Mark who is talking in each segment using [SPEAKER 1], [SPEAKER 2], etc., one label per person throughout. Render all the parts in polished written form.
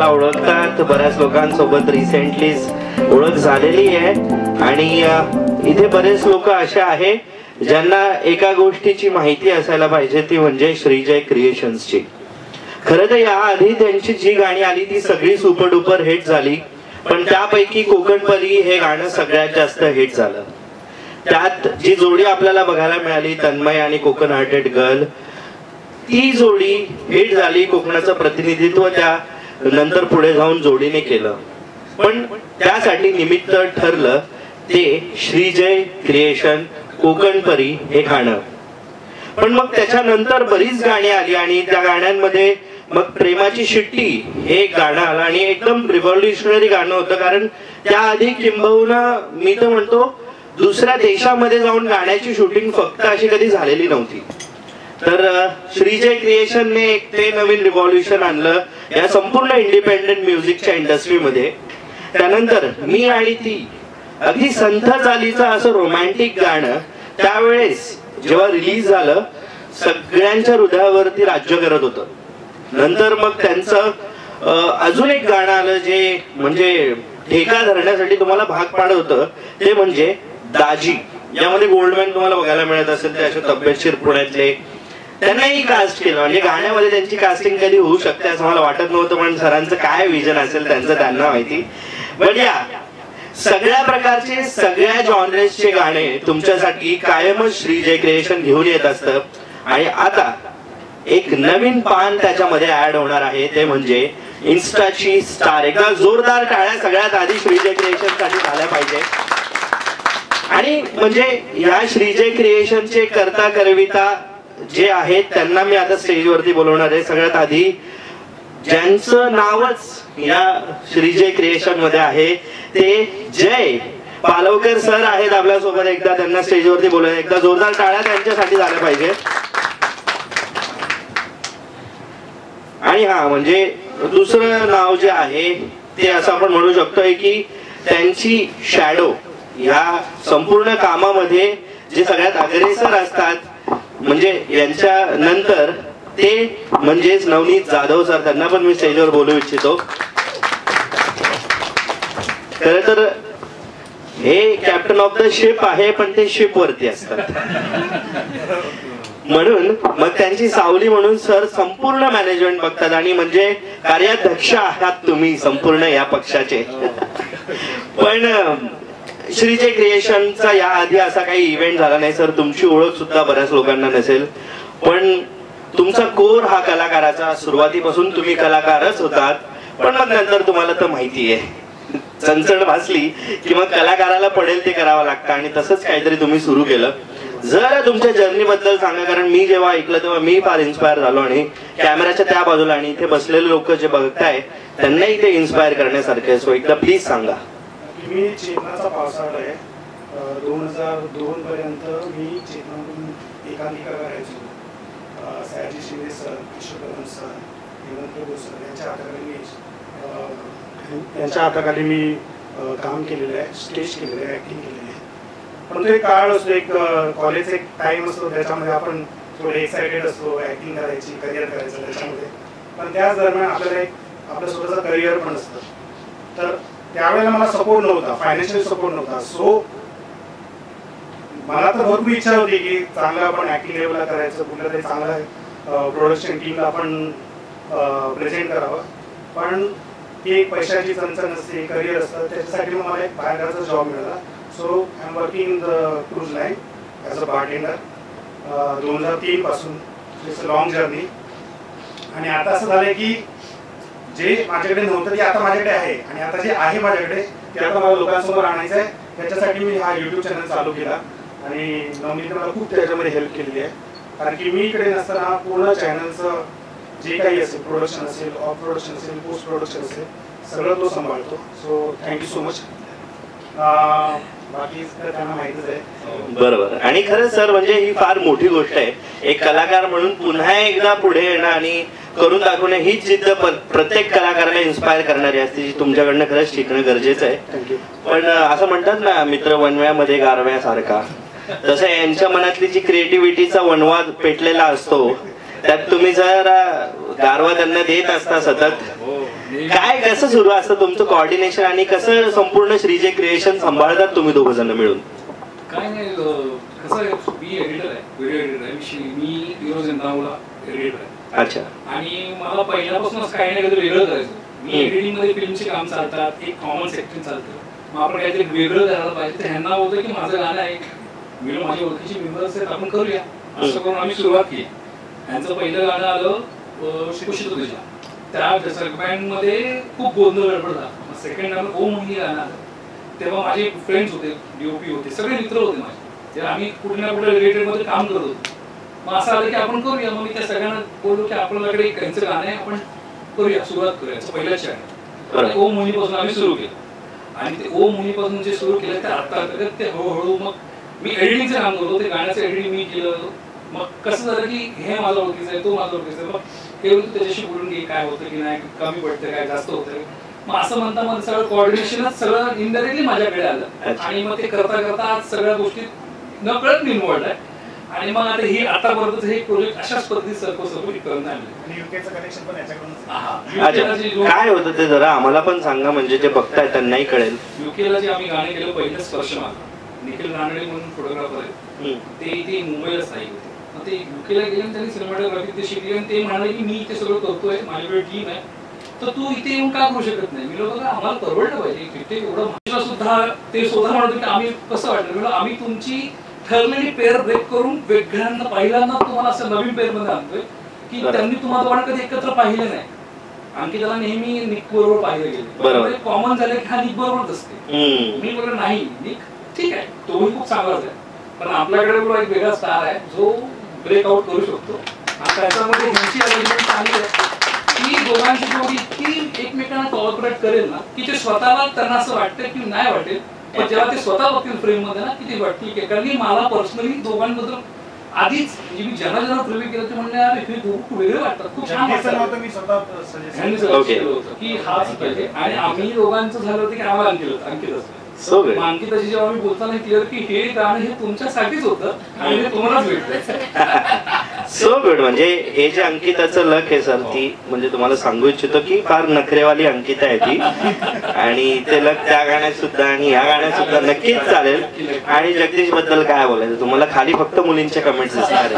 [SPEAKER 1] ओळखतात, बऱ्याच लोकांसोबत रिसेंटलीच ओळख झालेली आहे आणि इथे बरेच लोक असे आहे ज्यांना एका गोष्टीची माहिती असायला पाहिजे, ती म्हणजे श्रीजय क्रिएशन्सची. खरं तर याआधी त्यांची जी गाणी आली ती सगळी सुपर डुपर हिट झाली, पण त्यापैकी कोकणपरी हे गाणं सगळ्यात जास्त हिट झालं. त्यात जी जोडी आपल्याला बघायला मिळाली, तन्मय आणि कोकण हार्टेड गर्ल, ती जोडी हिट झाली. कोकणाचं प्रतिनिधित्व त्या नंतर पुढे जाऊन जोडीने केलं, पण त्यासाठी निमित्त ठरलं ते श्रीजय क्रिएशन कोकणपरी हे गाणं. पण मग त्याच्यानंतर बरीच गाणी आली आणि त्या गाण्यांमध्ये मग प्रेमाची शिट्टी हे गाणं आलं आणि एकदम रिव्होल्युशनरी गाणं होतं, कारण त्याआधी किंबहुना मी तर म्हणतो दुसऱ्या देशामध्ये जाऊन गाण्याची शूटिंग फक्त अशी कधी झालेली नव्हती. तर श्रीजय क्रिएशनने एक ते नवीन रिव्होल्युशन आणलं या संपूर्ण इंडिपेंडेंट म्युझिकच्या इंडस्ट्रीमध्ये. त्यानंतर मी आणि ती अगदी संथ चालीचं असं रोमॅन्टिक गाणं त्यावेळेस जेव्हा रिलीज झालं सगळ्यांच्या हृदयावरती राज्य करत होतं. नंतर मग त्यांचं अजून एक गाणं आलं जे म्हणजे ठेका धरण्यासाठी तुम्हाला भाग पाडत होतं, ते म्हणजे दाजी. यामध्ये गोल्डमॅन तुम्हाला बघायला मिळत असेल, ते असे तब्येतशीर पुण्यातले, त्यांनाही कास्ट केलं. म्हणजे गाण्यामध्ये त्यांची कास्टिंग कधी होऊ शकते असं मला वाटत नव्हतं, पण सरांचं काय विजन असेल त्यांचं त्यांना माहिती. पण या सगळ्या प्रकारचे सगळ्या जॉनरेसचे गाणे तुमच्यासाठी कायमच श्रीजय क्रिएशन घेऊन येत असतं. आणि आता एक नवीन पान त्याच्यामध्ये ऍड होणार आहे, ते म्हणजे इन्स्टाची स्टार. एकदा जोरदार टाळ्या सगळ्यात आधी श्रीजय क्रिएशन साठी झाल्या पाहिजे. आणि म्हणजे या श्रीजय क्रिएशनचे करता करविता जे आहेत त्यांना मी आता स्टेजवरती बोलवणार आहे. सगळ्यात आधी ज्यांचं नावच या श्रीजय क्रिएशन मध्ये आहे ते जय पालवकर सर आहेत आपल्यासोबत. एकदा त्यांना स्टेजवरती बोलवूया. एकदा जोरदार टाळ्या त्यांच्यासाठी झाल्या पाहिजे. आणि हा म्हणजे दुसरं नाव जे आहे ते असं आपण म्हणू शकतोय की त्यांची शॅडो या संपूर्ण कामामध्ये जे सगळ्यात अग्रेसर असतात, म्हणजे यांच्या नंतर ते म्हणजेच नवनीत जाधव सर. त्यांना पण मी स्टेजवर बोलू इच्छितो. खरं तर हे कॅप्टन ऑफ द शिप आहे, पण ते शिप वरती असतात म्हणून मग त्यांची सावली म्हणून सर संपूर्ण मॅनेजमेंट बघतात. आणि म्हणजे कार्याध्यक्ष आहात तुम्ही संपूर्ण या पक्षाचे. पण श्रीजय क्रिएशनचा या आधी असा काही इव्हेंट झाला नाही सर. तुमची ओळख सुद्धा बऱ्याच लोकांना नसेल, पण तुमचा कोर हा कलाकाराचा. सुरुवातीपासून तुम्ही कलाकारच होतात, पण मग नंतर तुम्हाला तर माहिती आहे चणचण भासली की मग कलाकाराला पडेल ते करावं लागतं, आणि तसंच काहीतरी तुम्ही सुरू केलं. जरा तुमच्या जर्नी बद्दल सांगा, कारण मी जेव्हा ऐकलं तेव्हा मी फार इन्स्पायर झालो. आणि कॅमेराच्या त्या बाजूला आणि इथे बसलेले लोक जे बघताय त्यांनाही ते इन्स्पायर करण्यासारखे. सो एकदा प्लीज सांगा.
[SPEAKER 2] मी चेतनाचा पावसाळा आहे. 2002 पर्यंत मी चेतनातून एकांकिका करायचो. सयाजी शिंदे सर, किशोर सर, हेमंत प्रभू सर यांच्या हाताखाली मी काम केलेलं आहे, स्टेज केलेलं आहे, ॲक्टिंग केलेली आहे. पण तो एक काळ असतो, एक कॉलेजचा एक टाईम असतो, त्याच्यामध्ये आपण थोडे एक्सायटेड असतो ॲक्टिंग करायची, करिअर करायचं त्याच्यामध्ये. पण त्याच दरम्यान आपल्याला एक आपलं स्वतःचं करिअर पण असतं. तर त्यावेळेला मला सपोर्ट नव्हता, फायनान्शियल सपोर्ट नव्हता. सो मला तर भरपूर इच्छा होती की चांगलं आपण ॲक्टिंग लेवलला करायचं, कुठलं तरी चांगलं प्रोडक्शन टीमला आपण प्रेझेंट करावं. पण ती एक पैशाची चणचण असते, करिअर असतं. त्याच्यासाठी मग मला एक बाहेरचा जॉब मिळाला. So I am working in the cruise line as a bartender 2003 पासून. It's a long journey. आणि आता असं झालंय की जे माझ्याकडे नव्हतं ते आता माझ्याकडे आहे, आणि आता जे आहे माझ्याकडे ते आता मला लोकांसमोर आणायचं आहे. त्याच्यासाठी मी हा यूट्यूब चॅनल चालू केला, आणि नवनीतने मला खूप त्याच्यामध्ये हेल्प केलेली आहे. कारण की मी इकडे नसताना पूर्ण चॅनलचं जे काही असेल, प्रोडक्शन असेल, ऑफ प्रोडक्शन असेल, पोस्ट प्रोडक्शन असेल, सगळं तो सांभाळतो. So thank you so much. बाकी त्यांना माहितीच आहे.
[SPEAKER 1] बरोबर. आणि खरं सर म्हणजे ही फार मोठी गोष्ट आहे. एक कलाकार म्हणून पुन्हा एकदा पुढे येणं आणि करून दाखवणं हीच जिद्द प्रत्येक कलाकाराला इन्स्पायर करणारी असते, जी तुमच्याकडनं खरंच शिकणं गरजेचं आहे. पण असं म्हणतात ना, मित्र वनव्यामध्ये गारव्यासारखा, तसं यांच्या मनातली जी क्रिएटिव्हिटीचा वनवा पेटलेला असतो त्यात तुम्ही जर गारवा त्यांना देत असता सतत. काय कसं सुरू असतं तुमचं कोऑर्डिनेशन आणि कसं संपूर्ण श्रीजे क्रिएशन सांभाळतात तुम्ही दोघ जण मिळून?
[SPEAKER 3] काय नाही, कसं आहे, मी एडिटर आहे, व्हिडिओ एडिटर आहे. मी न्यूज इंदावला एडिटर आहे.
[SPEAKER 1] अच्छा.
[SPEAKER 3] आणि मला पहिल्यापासूनच काही नाही काहीतरी वेगळं करायचं. मी एडिटिंग मध्ये फिल्मचे काम चालतात, एक कॉमन सेक्शन चालतं, मग आपण काहीतरी वेगळं करायला पाहिजे. तर ह्यांना होतं की माझं गाणं आहे, मी माझी ओळखीची मेंबर्स आहेत, आपण करूया असं करून आम्ही सुरुवात केली. यांचं पहिलं गाणं आलं शिकुशित तुझ्या, त्या सर्कबँडमध्ये खूप गोंधळ गडबड झाला. सेकंड गाणं ओ म्हणून गाणं आलं, तेव्हा माझे फ्रेंड्स होते, डीओपी होते, सगळे मित्र होते माझे, ते आम्ही कुठे ना कुठे रिलेटेड मध्ये काम करत होतो. मग असं आलं की आपण करूया. मग मी त्या सगळ्यांना बोललो की आपल्याकडे एक त्यांचं गाणं आहे, आपण करूया, सुरुवात करूया. पहिल्याच गाणं ओ मुनीपासून आम्ही सुरू केलं. आणि ते ओ मुनीपासून जे सुरू केलं ते आता ते हळूहळू मग मी एडिटिंगचं काम करतो, ते गाण्याचं एडिटिंग मी केलं. मग कसं झालं की हे माझं ओळखीचं आहे, तो माझं ओळखीचं आहे, मग ते त्याच्याशी बोलून घे काय होतं की नाही, कमी पडतं काय, जास्त होतं. मग असं म्हणता मला सगळं कोऑर्डिनेशनच सगळं इनडायरेक्टली माझ्याकडे आलं. आणि मग ते करता करता आज सगळ्या गोष्टी नकळत इन्व्हॉल्ड आहे. आणि मग आता ही आतापर्यंत हे प्रोजेक्ट अशाच पद्धतीने सर्वसर्वित करून आणले.
[SPEAKER 1] काय होतं ते जरा आम्हाला पण सांगा, म्हणजे जे बघताय त्यांनाही कळेल.
[SPEAKER 3] युकेला जे आम्ही गाणे केलं पहिलं स्पर्श मार्ग, निखिल रानडे म्हणून फोटोग्राफर आहे, ते इथे मुंबईला स्थायिक होते. मग ते युकेला गेले आणि त्यांनी सिनेमॅटोग्राफी ते शिकले आणि ते म्हणाले की मी इथे सगळं करतोय, माझ्याकडे टीम आहे, तर तू इथे येऊन का करू शकत नाही. मी लोक आम्हाला परवडलं पाहिजे, तिथे एवढं भाषा सुद्धा ते स्वतः म्हणत की आम्ही कसं वाटलं, आम्ही तुमची ठरलेली पेअर ब्रेक करून वेगळ्यांना पहिल्यांदा तुम्हाला असं नवीन पेअर मध्ये आणतोय की त्यांनी तुम्हाला दोघांना कधी एकत्र पाहिलं नाही. आणखी त्याला नेहमी निक बरोबर पाहिलं गेलं, कॉमन झालं की हा निक बरोबरच असते. मी बोललो नाही निक ठीक आहे, तोही खूप चांगलाच आहे, पण आपल्याकडे एक वेगळा स्टार आहे जो ब्रेकआउट करू शकतो. आता याच्यामध्ये ह्यांची अरेंजमेंट चांगली आहे की दोघांची जोडी इतकी एकमेकांना कॉर्पोरेट करेल ना की ते स्वतःला त्यांना असं वाटतं की नाही वाटेल, पण जेव्हा ते स्वतः बघतील फ्रेम मध्ये ना की ते वाटतील की, कारण की मला पर्सनली दोघांबद्दल आधीच मी ज्यांना प्रिव्ह्यू केलं ते म्हणले अरे हे खूप वेगळे वाटतात, खूप छान वाटतं की हाच पाहिजे. आणि आम्ही दोघांचं झालं होतं की आम्हाला अंकित असतं अंकिताची जेव्हा आम्ही बोलताना क्लिअर की हे गाणं हे तुमच्यासाठीच होतं आणि हे तुम्हालाच भेटलं.
[SPEAKER 1] So good. म्हणजे हे जे अंकिताचं लक आहे सर, ती म्हणजे तुम्हाला सांगू इच्छितो की फार नखरेवाली अंकिता आहे ती, आणि ते लक त्या गाण्यात सुद्धा आणि या गाण्यात सुद्धा नक्कीच चालेल. आणि जगदीश बद्दल काय बोलायचं तुम्हाला, खाली फक्त मुलींचे कमेंट्स दिसणार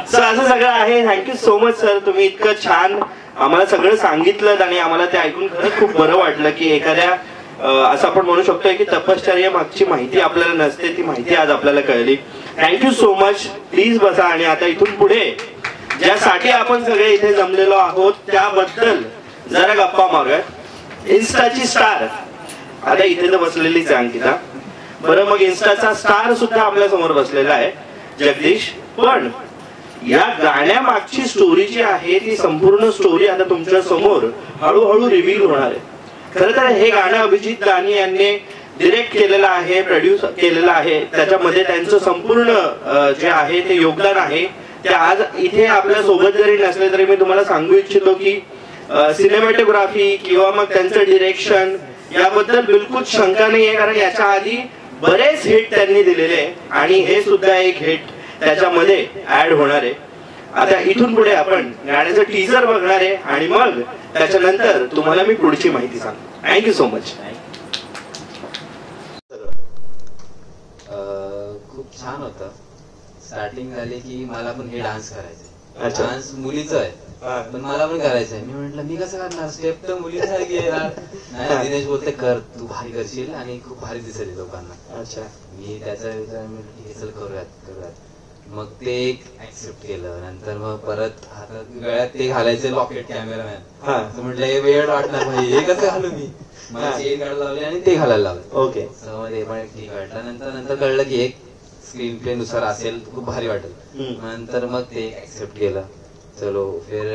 [SPEAKER 1] सर, असं सगळं आहे. थँक्यू सो मच सर, तुम्ही इतकं छान आम्हाला सगळं सांगितलं आणि आम्हाला ते ऐकून खरंच खूप बरं वाटलं की एखाद्या असं आपण म्हणू शकतो की तपश्चर्या मागची माहिती आपल्याला नसते, ती माहिती आज आपल्याला कळली. Thank you so much. प्लीज बसा. आणि आता इथून पुढे ज्यासाठी आपण सगळे इथे जमलेलो आहोत त्याबद्दल जरा गप्पा मारूयात. इन्स्टाची स्टार आता इथे तर बसलेलीच आहे अंकिता, बरं मग इन्स्टाचा स्टार सुद्धा आपल्या समोर बसलेला आहे जगदीश. पण या गाण्यामागची स्टोरी जी आहे ती संपूर्ण स्टोरी आता तुमच्या समोर हळूहळू रिव्हील होणार आहे. खरं तर हे गाणं अभिजित दानी यांनी डिरेक्ट केलेलं आहे, प्रोड्यूस केलेलं आहे, त्याच्यामध्ये त्यांचं संपूर्ण जे आहे ते योगदान आहे. ते आज इथे आपल्या सोबत जरी नसले तरी मी तुम्हाला सांगू इच्छितो की सिनेमॅटोग्राफी किंवा मग त्यांचं डिरेक्शन याबद्दल बिलकुल शंका नाही आहे, कारण याच्या आधी बरेच हिट त्यांनी दिलेले आणि हे सुद्धा एक हिट त्याच्यामध्ये ऍड होणार आहे. आता इथून पुढे आपण गाण्याचं टीजर बघणार आहे आणि मग त्याच्यानंतर तुम्हाला मी पुढची माहिती सांगतो. Thank you so much.
[SPEAKER 4] खूप छान होतं. स्टार्टिंग झाली की मला पण हे डान्स करायचंय, डान्स मुलीचं आहे पण मला पण करायचंय. मी म्हटलं मी कसं करणार, स्टेप तर मुलीसारखी येणार नाही. दिनेश बोलते कर, तू भारी करशील आणि खूप भारी दिसेल लोकांना. अच्छा, मी त्याचा विचार ठीक आहे चल करूयात. मग ते एक ऍक्सेप्ट केलं. नंतर मग परत हातात गळ्यात ते घालायचं लॉकेट कॅमेरामॅन, म्हटलं हे वेळ वाटणार भाई, हे कसं घालू मी. मला चेन काढायला लावली आणि ते घालायला लावलं. ओके, ते पण ठीक वाटलं. नंतर कळलं की एक स्क्रीन प्ले नुसार असेल खूप भारी वाटेल. नंतर मग ते ऍक्सेप्ट केलं. चलो फिर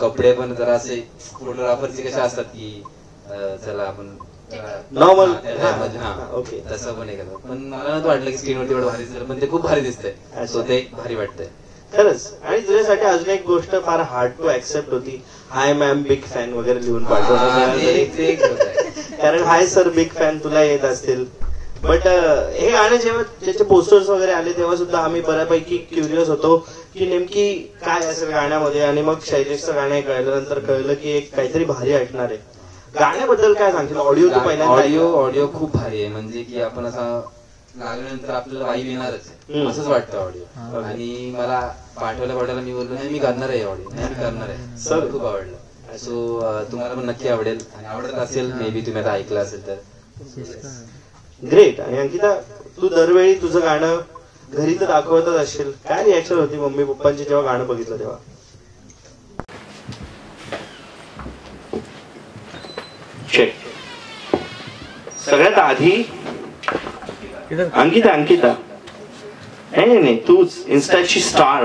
[SPEAKER 4] कपडे पण जरा असे फोटोग्राफरचे कसे असतात की चला आपण
[SPEAKER 1] नॉर्मल
[SPEAKER 4] तसं पण केलं. पण मला नव्हतं वाटलं की स्क्रीनवरती एवढं भारी दिसतं, पण ते खूप भारी दिसतंय. सो ते भारी वाटतंय
[SPEAKER 1] खरंच. आणि तुझ्यासाठी अजून एक गोष्ट फार हार्ड टू ऍक्सेप्ट होती, हाय मॅम बिग फॅन वगैरे लिहून पाठवणं. कारण हाय सर बिग फॅन तुला येत असतील, बट हे गाणं जेव्हा त्याचे पोस्टर्स वगैरे आले तेव्हा सुद्धा आम्ही बऱ्यापैकी क्युरियस होतो की नेमकी काय असेल गाण्यामध्ये. आणि मग शैलेशचं गाणं कळल्यानंतर कळलं की एक काहीतरी भारी ऐकणार आहे. गाण्याबद्दल काय सांगशील? ऑडिओ तू पहिल्यांदा
[SPEAKER 4] ऑडिओ खूप भारी आहे. म्हणजे की आपण असं लागल्यानंतर आपल्याला वाईब येणारच आहे असंच वाटतं ऑडिओ. आणि मला पाठवल्या मी बोललो नाही मी करणार आहे ऑडिओ, नाही मी करणार आहे. सर खूप आवडलं. सो तुम्हाला पण नक्की आवडेल आणि आवडत असेल मे बी तुम्ही आता ऐकलं असेल तर.
[SPEAKER 1] ग्रेट. आणि अंकिता, तू दरवेळी तुझं गाणं घरी तर दाखवतच असशील, काय रिॲक्शन होती मम्मी पप्पांची जेव्हा गाणं बघितलं तेव्हा? सगळ्यात आधी अंकिता नाही तूच इन्स्टाची स्टार.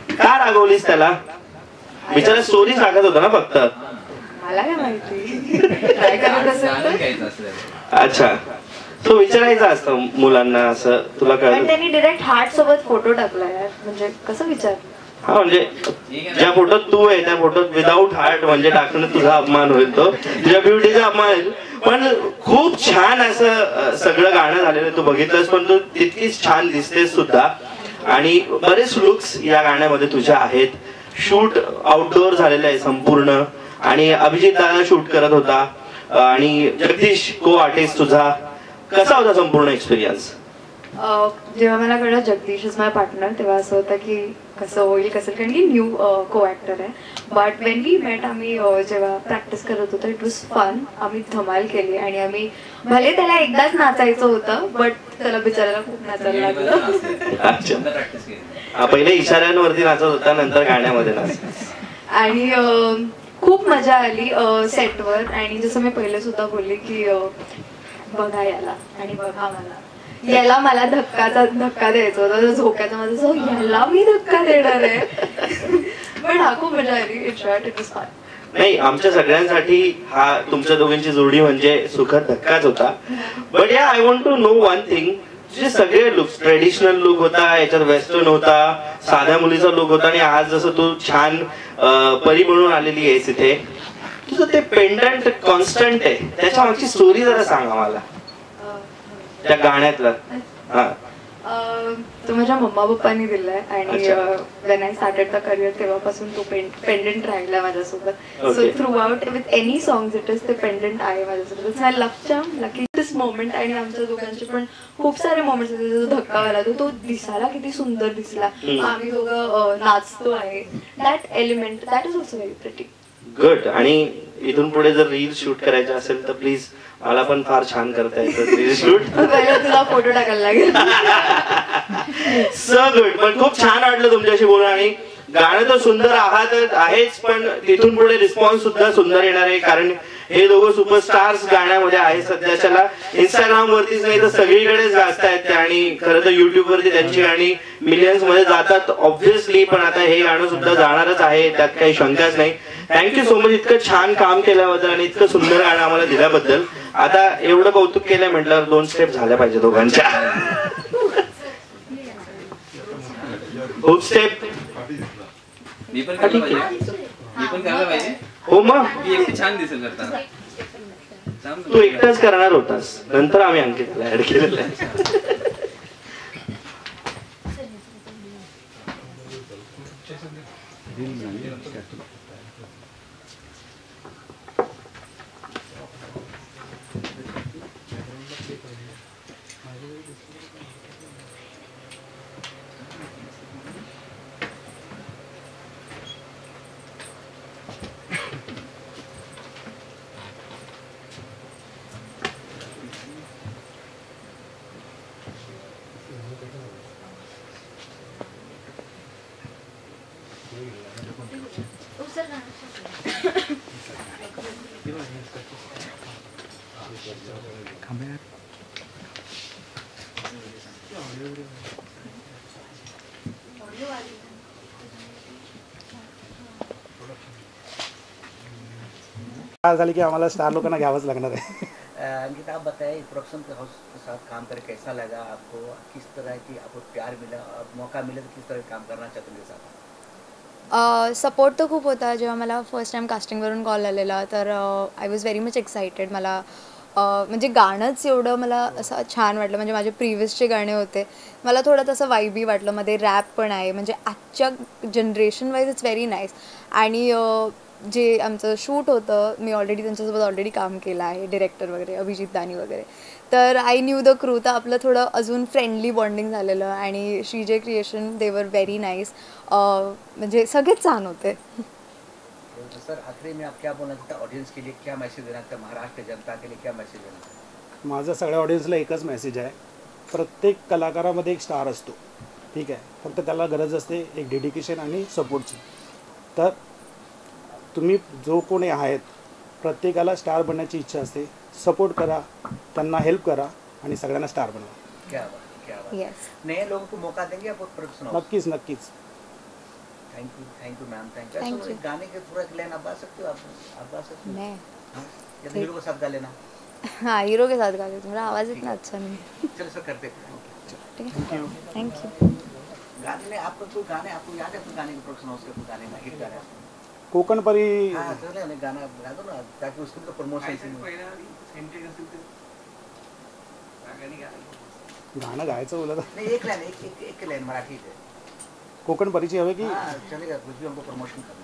[SPEAKER 1] का रागवलीस त्याला? बिचारा स्टोरी सांगत होता ना फक्त.
[SPEAKER 5] मला काय माहिती काय करत असेल.
[SPEAKER 1] अच्छा, तो विचारायचं असतं मुलांना असं. तुला कळलं?
[SPEAKER 5] त्यांनी डायरेक्ट हार्ट सोबत फोटो टाकला यार, म्हणजे कसं विचार.
[SPEAKER 1] हा म्हणजे ज्या फोटोत तू आहे त्या फोटोत विदाऊट हार्ट म्हणजे टाकणं तुझा अपमान होईल, तो तुझ्या ब्युटीचा अपमान होईल. पण खूप छान असं सगळं गाणं झालेलं तू बघितलंस, पण तू तितकीच छान दिसतेस सुद्धा. आणि बरेच लुक्स या गाण्यामध्ये तुझ्या आहेत. शूट आउटडोअर झालेलं आहे संपूर्ण. आणि अभिजित दादा शूट करत होता आणि जगदीश को आर्टिस्ट तुझा. कसा होता संपूर्ण एक्सपिरियन्स?
[SPEAKER 5] जेव्हा मला कळलं जगदीश इज माय पार्टनर तेव्हा असं होतं की कसं होईल कसं, कारण की न्यू को ऍक्टर आहे. बट वेन वी मेट आम्ही जेव्हा प्रॅक्टिस करत होतो इट वॉज फन. आम्ही धमाल केली आणि आम्ही भले त्याला एकदाच नाचायचं होतं बट त्याला बिचारायला खूप नाचायला लागलं.
[SPEAKER 1] अच्छा, पहिले इशाऱ्यांवरती नाचत होता, नंतर गाण्यामध्ये नाच.
[SPEAKER 5] आणि खूप मजा आली सेटवर. आणि जसं मी पहिले सुद्धा बोलले की बघा याला आणि बघा मला. याला मला धक्का द्यायचा होता झोक्याचा माझा, सो याला मी धक्का देणार आहे. पण हा खूप मजा आली. It short it was fun.
[SPEAKER 1] नाही, आमच्या सगळ्यांसाठी हा तुमच्या दोघांची जोडी म्हणजे सुखद धक्काच होता. बट या I want to know one thing. जे सगळे लुक्स, ट्रेडिशनल लुक होता, याच्यात वेस्टर्न होता, साध्या मुलीचा लुक होता, आणि आज जसं तू छान परी म्हणून आलेली आहेस इथे, तुझं ते पेंडंट कॉन्स्टंट आहे, त्याच्या मागची स्टोरी जरा सांगा मला त्या गाण्यातलं.
[SPEAKER 5] तो माझ्या मम्मा पप्पांनी दिलाय आणि when I started the career तेव्हापासून तो पेंडंट राहिला माझ्यासोबत. So through out with any songs it is ते पेंडंट आहे माझ्यासोबत. It's my lucky this moment. आणि आमच्या दोघांचे पण खूप सारे मोमेंट्स होते. जो धक्का वाला तो दिसायला किती सुंदर दिसला. आम्ही दोघं नाचतो आहे. That element that is also very pretty.
[SPEAKER 1] Good. आणि इथून पुढे जर रील शूट करायचं असेल तर प्लीज मला पण फार छान करता येतं रील शूट.
[SPEAKER 5] तुला फोटो टाकायला लागेल.
[SPEAKER 1] So good. पण खूप छान वाटलं तुमच्याशी बोलून. आणि गाणं तर सुंदर आहेच, पण तिथून पुढे रिस्पॉन्स सुद्धा सुंदर येणार आहे, कारण हे दोघं सुपरस्टार्स गाण्यामध्ये आहे सध्याच्याला. इंस्टाग्राम वरतीच नाही तर सगळीकडेच गाजतायत ते. आणि खरं तर युट्यूब वरती त्यांची गाणी मिलियन्स मध्ये जातात ऑब्व्हियसली, पण आता हे गाणं सुद्धा जाणारच आहे, त्यात काही शंकाच नाही. थँक्यू सो मच इतकं छान काम केल्याबद्दल आणि इतकं सुंदर गाणं आम्हाला दिल्याबद्दल. आता एवढं कौतुक केलं म्हटल्यावर 2 स्टेप झाल्या पाहिजे दोघांच्या. खूप स्टेप
[SPEAKER 4] मी पण करायला पाहिजे.
[SPEAKER 1] हो मग
[SPEAKER 4] छान दिसेल करताना.
[SPEAKER 1] तू एकटाच करणार होतास, नंतर आम्ही अंकितला ऍड केलेलं आहे.
[SPEAKER 2] झाली की आम्हाला स्टार लोकांना घ्यावंच लागणार आहे.
[SPEAKER 6] अंकिता, आप बताइए प्रोडक्शन हाउस के साथ काम करके कैसा लगा आपको? किस तरह की आपको प्यार मिला, मौका मिला तो किस तरह काम करना चाहते उनके साथ?
[SPEAKER 7] सपोर्ट तर खूप होता. जेव्हा मला फर्स्ट टाइम कास्टिंगवरून कॉल आलेला तर I was very much excited. मला
[SPEAKER 5] म्हणजे गाणंच एवढं मला असं छान वाटलं. म्हणजे माझे प्रिव्हियसचे गाणे होते, मला थोडं तसं वाईबी वाटलं. मध्ये रॅप पण आहे, म्हणजे आजच्या generation wise it's very nice. आणि जे आमचं शूट होतं, मी त्यांच्यासोबत ऑलरेडी काम केलं आहे, डिरेक्टर वगैरे अभिजित दानी वगैरे. तर आय न्यू द क्रू, तर आपलं थोडं अजून फ्रेंडली बॉन्डिंग झालेलं. आणि श्रीजय क्रिएशन दे वर व्हेरी नाईस. म्हणजे सगळेच छान होते.
[SPEAKER 6] सर आखिरी में आप क्या बोलना चाहते हैं ऑडियंस के लिए, क्या मैसेज देना चाहते हैं, महाराष्ट्र जनता के लिए क्या मैसेज देना चाहते हैं?
[SPEAKER 2] माझा सगळ्या ऑडियन्सला एकच मेसेज आहे, प्रत्येक कलाकारामध्ये एक स्टार असतो, ठीक आहे. फक्त त्याला गरज असते एक डेडिकेशन आणि सपोर्टची. तर तुम्ही जो कोणी आहेत प्रत्येकाला स्टार बनण्याची इच्छा असते, सपोर्ट करा, त्यांना हेल्प करा आणि सगळ्यांना स्टार बनवा.
[SPEAKER 6] क्या बात, क्या बात.
[SPEAKER 5] येस,
[SPEAKER 6] नए लोगों को मौका देंगे आप प्रोडक्शन हाउस?
[SPEAKER 2] नक्कीच नक्कीच.
[SPEAKER 6] Thank you ma'am, thank
[SPEAKER 5] Thank
[SPEAKER 6] you.
[SPEAKER 5] you.
[SPEAKER 6] गाने के पूरा एक लाइन आप गा सकते हो? आप गा सकते हो?
[SPEAKER 5] मैं
[SPEAKER 6] हाँ? या तो हीरो के साथ गा लेना.
[SPEAKER 5] हाँ हीरो के साथ गा रही हूँ. मेरा आवाज़ इतना अच्छा नहीं है.
[SPEAKER 6] चलो सर करते हैं.
[SPEAKER 5] ठीक है, थैंक यू.
[SPEAKER 6] गाने में आपको कोई गाने आपको याद है अपने गाने के प्रोडक्शन हाउस के कोई गाने में हिट गाने?
[SPEAKER 2] कोकणपरी
[SPEAKER 6] हाँ चलो ना गाना गा दो ना ताकि उसको तो प्रमोशन से
[SPEAKER 2] गाणं गायचं बोलत
[SPEAKER 6] नहीं एक लाइन एक लाइन मराठी है.
[SPEAKER 2] कोकणपरीची हवे की
[SPEAKER 6] हाँ चलेगा कुछ भी हमको प्रमोशन करना.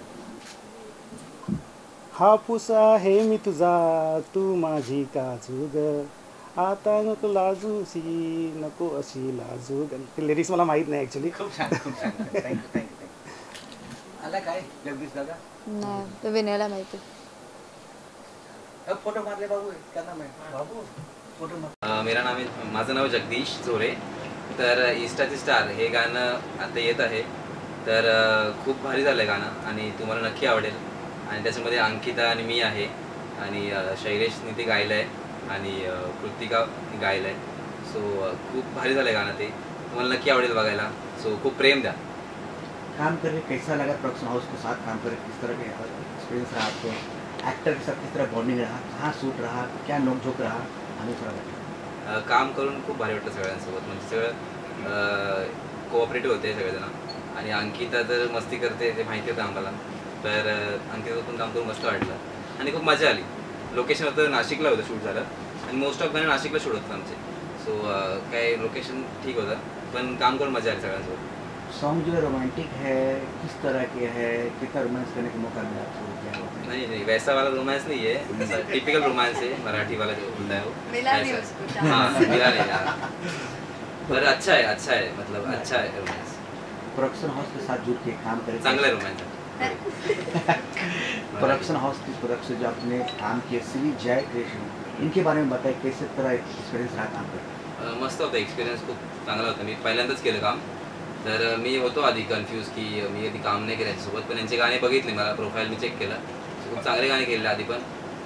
[SPEAKER 2] हापूस आहे मी तुझा, तू माझी काजू ग, आता नको लाजूसी, नको अशी लाजू ग. ते लिरिक्स मला माहीत नाही ॲक्च्युली.
[SPEAKER 6] खूप छान थँक्यू. आला काय जगदीश दादा?
[SPEAKER 5] नाही, तर विनयला माहिती.
[SPEAKER 6] अब फोटो मार ले बाबू, क्या नाम है बाबू? फोटो मार.
[SPEAKER 4] माझं नाव जगदीश चोरे. तर इस्टाचे स्टार हे गाणं आता येत आहे, तर खूप भारी झालं आहे गाणं आणि तुम्हाला नक्की आवडेल. आणि त्याच्यामध्ये अंकिता आणि मी आहे आणि शैलेशने ते गायलं आहे आणि कृतिका गायलं आहे. सो खूप भारी झालं आहे गाणं, ते तुम्हाला नक्की आवडेल बघायला. सो खूप प्रेम द्या.
[SPEAKER 6] काम करके कैसा लगा प्रोडक्शन हाउस के साथ काम करके? किस तरह के एक्सपीरियंस रहा आपको? एक्टर के साथ किस तरह बॉन्डिंग रहा, कहाँ शूट रहा, क्या नोकझोंक रहा, हमें थोड़ा बताइए.
[SPEAKER 4] काम करून खूप भारी वाटतं सगळ्यांसोबत. म्हणजे सगळं कोऑपरेटिव्ह होते सगळेजण. आणि अंकिता तर मस्ती करते ते माहिती होतं आम्हाला. तर अंकितासोबत पण काम करून मस्त वाटलं आणि खूप मजा आली. लोकेशन होतं नाशिकला होतं शूट झालं आणि मोस्ट ऑफ गाणे नाशिकला शूट होतं आमचे. सो काय लोकेशन ठीक होतं, पण काम करून मजा आली सगळ्यांसोबत.
[SPEAKER 6] सॉन्ग जो है रोमांटिक है, किस तरह के है, कितना रोमांस करने का मौका मिला आपको? क्या होता है?
[SPEAKER 4] नहीं वैसा वाला रोमांस नहीं है, ऐसा टिपिकल रोमांस है मराठी वाला जो होता है वो.
[SPEAKER 5] मिला नहीं
[SPEAKER 4] ऐसा.
[SPEAKER 5] उसको chance.
[SPEAKER 4] हाँ मिला नहीं यार. पर अच्छा है मतलब अच्छा है रोमांस.
[SPEAKER 6] प्रोडक्शन हाउस के साथ जुड़ के काम करें
[SPEAKER 4] चांगला रोमांस है.
[SPEAKER 6] प्रोडक्शन हाउस की तरफ से जो आपने काम किए श्री जय क्रिएशन, इनके बारे में बताइए कैसे तरह एक्सपीरियंस रहा काम करके?
[SPEAKER 4] मस्त होता एक्सपिरियन्स, खूप चांगला होता. मी पहिल्यांदाच केलं काम. तर मी होतो आधी कन्फ्यूज की मी कधी काम नाही केलं यांच्यासोबत, पण यांचे गाणे बघितले, मला प्रोफाईल मी चेक केलं, खूप चांगले गाणे केलेले आधी पण.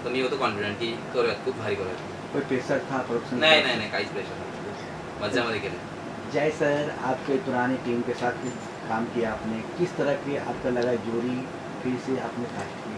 [SPEAKER 4] तर मी होतो कॉन्फिडंट की करूयात, खूप भारी करूयात.
[SPEAKER 6] कोई प्रेशर था प्रोडक्शन?
[SPEAKER 4] नाही काहीच प्रेशर नाही, मजामध्ये केलं.
[SPEAKER 6] जय सर, आपके पुरानी टीम के साथ काम किया आपने, किस तरह की आपका लगा जोड़ी फिर से आपने कास्ट की?